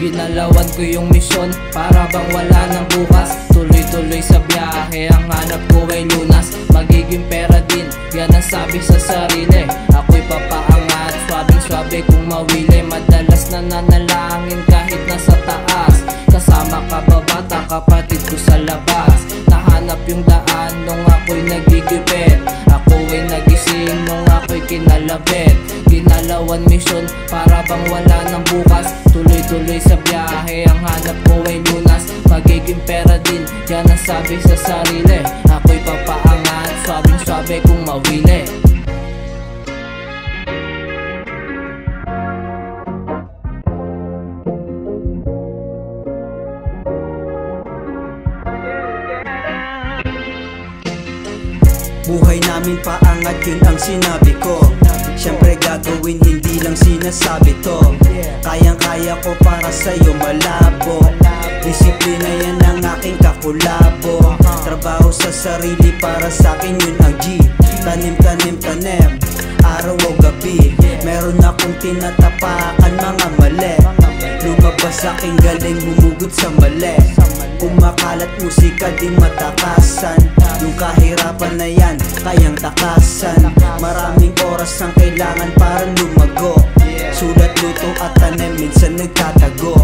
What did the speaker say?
Ginalawan ko yung misyon, para bang wala ng bukas. Tuloy-tuloy sa biyahe, ang hanap ko ay lunas. Magiging pera din, yan ang sabi sa sarili. Ako'y papaangat, swabing-swabe kung mawili. Madalas nananalangin kahit nasa taas. Kasama ka ba bata, kapatid ko sa labas. Nahanap yung daan nung ako'y nagigipit. Ako'y nagising nung ako'y kinalabit. Ginalawan misyon, para bang wala ng bukas. Tuloy-tuloy sa biyahe, ang hanap ko ay lunas. Magiging pera din, yan ang sabi sa sarili. Ako'y papaangat, swabing-swabe kung mawili. Buhay namin paangat, yun ang sinabi ko. Siyempre gagawin, hindi lang sinasabi to. Kayang-kaya ko para sa'yo malabo. Disiplina yan ang aking kakulabo. Trabaho sa sarili, para sa'kin yun ang G. Tanim, tanim, tanim, araw o gabi. Meron akong tinatapakan mga mali. Lumabas aking galing, humugot sa mali. Kumakalat musika, di matakasan. Yung kahirapan na yan, kayang takasan. Maraming oras ang kailangan para lumago. Sulat, luto at tanim, minsan nagtatago.